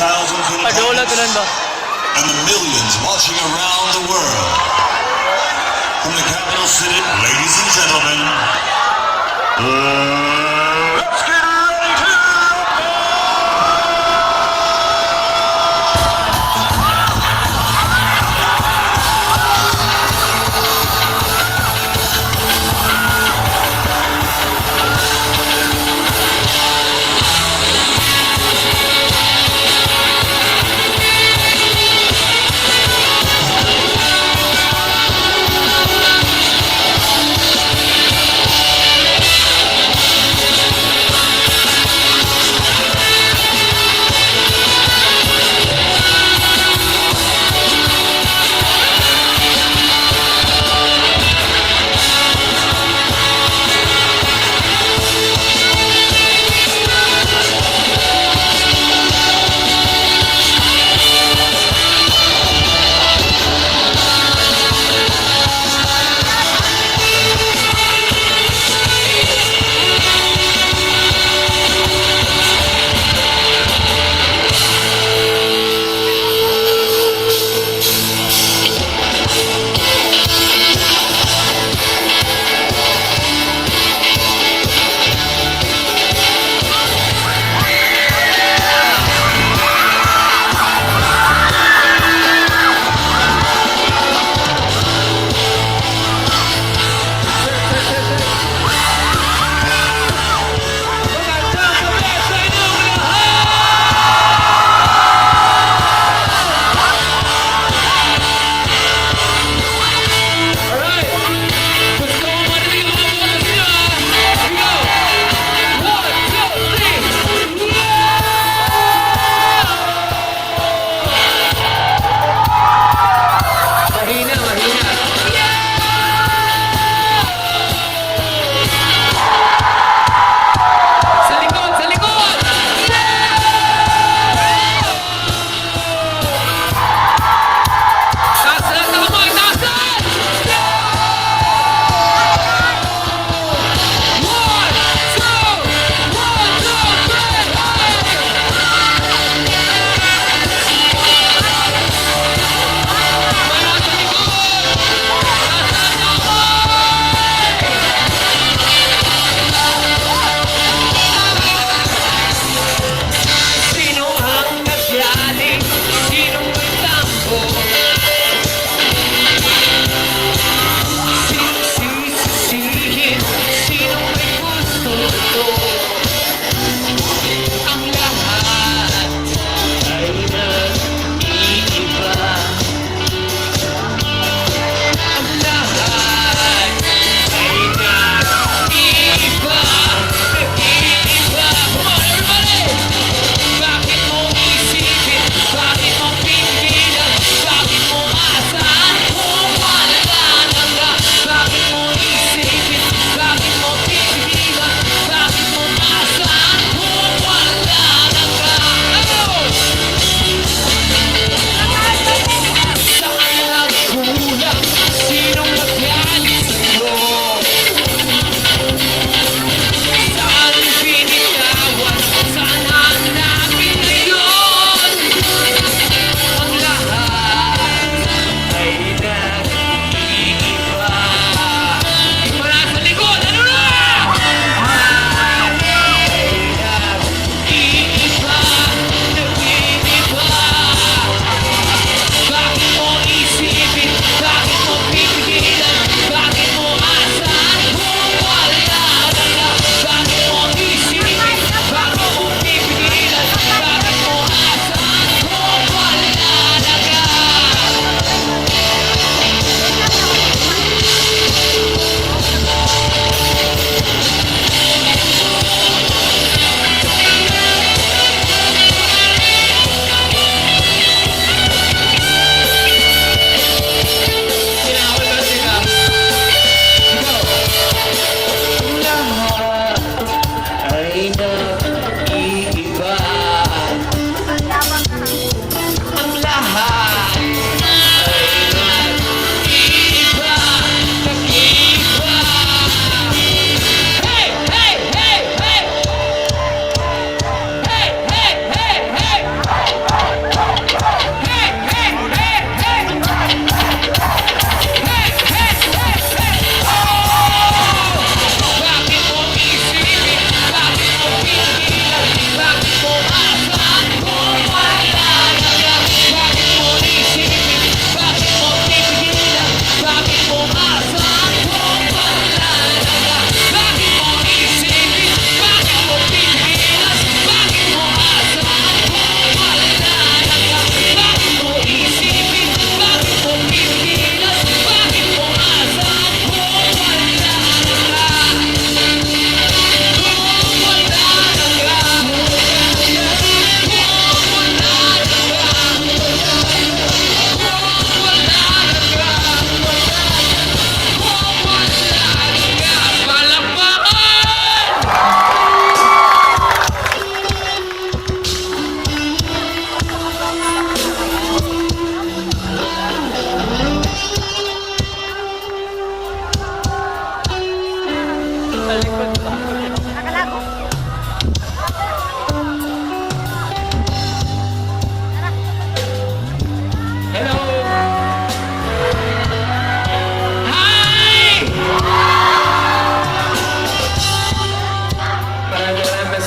thousands in Padola attendance tulan ba? and the millions watching around the world. From the capital city, ladies and gentlemen, let's get ready to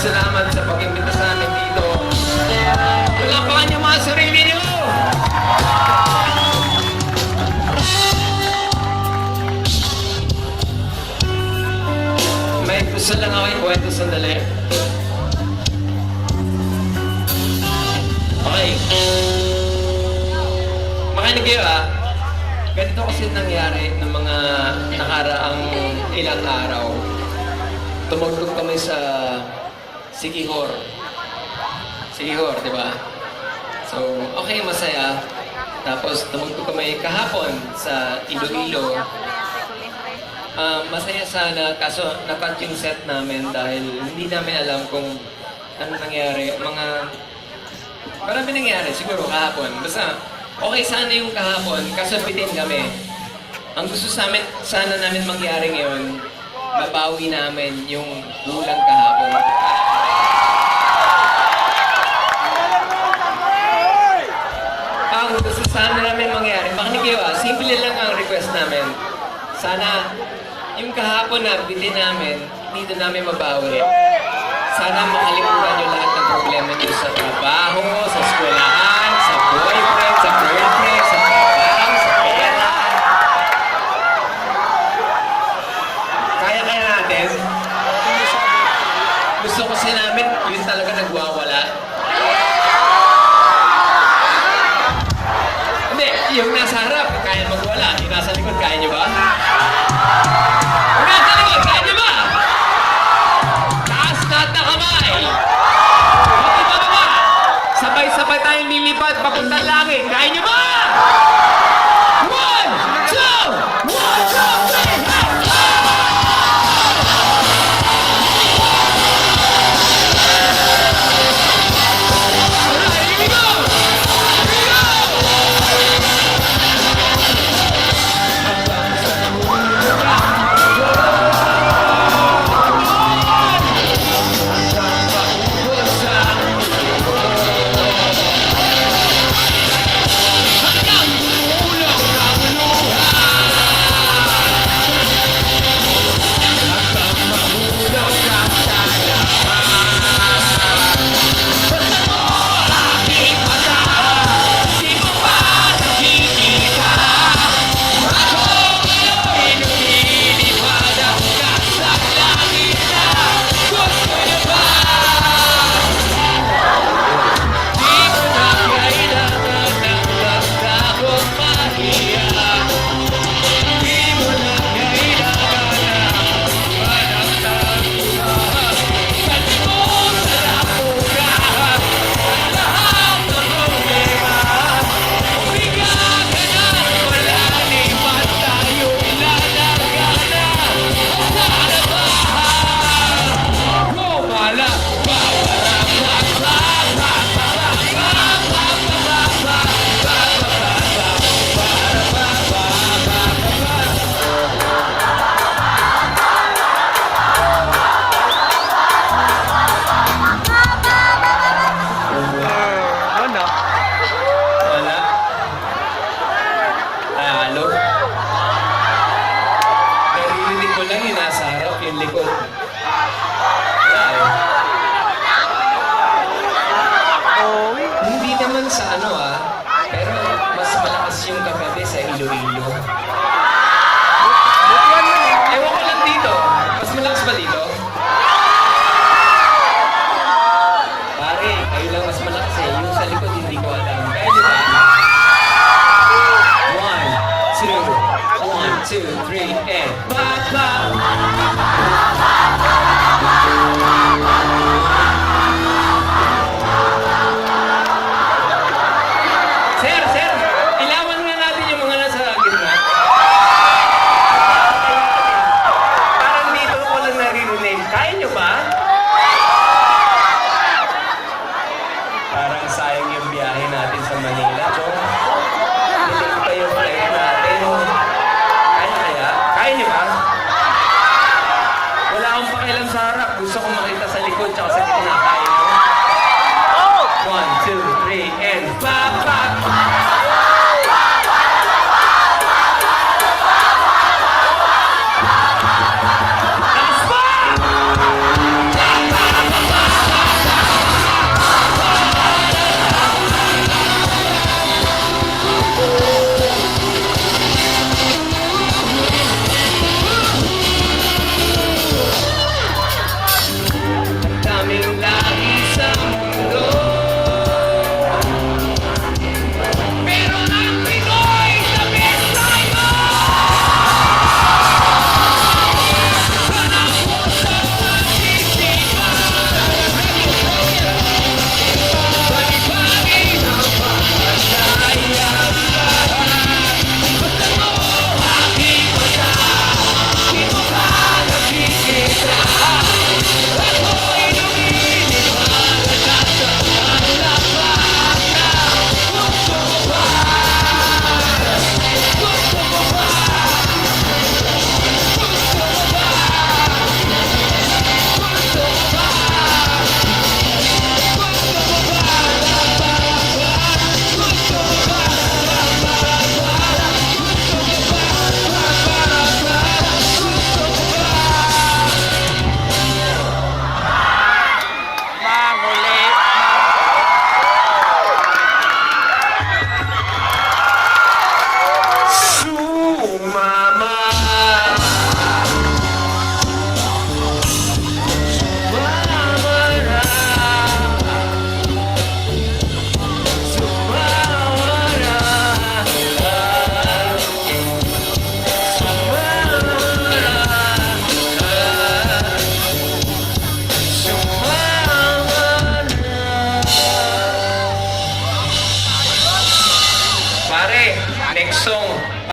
salamat sa pag-imbita sa amin dito. Palapakan niyo mga sarili niyo! May gusto lang ako ikwento sandali. Okay. Makinig kayo ah. Ganito kasi nangyari ng mga nakaraang ilang araw. Tumugtog kami sa Sikihor. Sikihor, di ba? So, okay, masaya. Tapos tumugtog kami kahapon sa Iloilo. Masaya sana, kaso nakat yung set namin dahil hindi namin alam kung ano nangyari. Marami nangyari, siguro kahapon. Basta, okay sana yung kahapon, kaso bitin kami. Ang gusto sana namin mangyari ngayon, mabawi namin yung kulang kahapon. Ang gusto sana namin mangyari, makinig kayo ah, simple lang ang request namin. Sana, yung kahapon na bitin namin, dito namin mabawi. Sana makalimutan nyo lahat ng problema nyo sa trabaho, sa eskwelahan, sa boyfriend, sa girlfriend, sa trabaho, sa pera. Kaya natin. Gusto kasi namin, yun talaga nagwawala. Hindi, yung nasa harap, kaya magwala. Yung nasa likod, kaya nyo ba? Yung nasa likod, kaya nyo ba? Taas lahat na kamay! Pati baba! Sabay-sabay tayong lilipad papuntang langit. Kaya nyo ba? 1, 2! 1, 2, 3! Wala. Halo. Naririnig ko lang yung nasa harap, yung likod. Wala eh. Hindi naman sa ano ah, pero mas malakas yung kagabi sa Iloilo. Ewan ko lang dito. Mas malakas ba dito? Pare, kayo lang mas malakas eh. Yung sa likod hindi ko alam. Kaya di ba? 1, 2, 1, 2, 3, and baba! Sir, ilawan nga natin yung mga nasa gitna. Parang dito ko lang naririnig. Kaya nyo ba? Parang sayang yung biyahe natin sa Manila. So, nilig pa yung flight natin. Kaya? Kaya niyo ba? Wala akong pakialam sa harap. Gusto kong makita sa likod tsaka sa gitna. Kaya niyo? 1, 2, 3, and pop!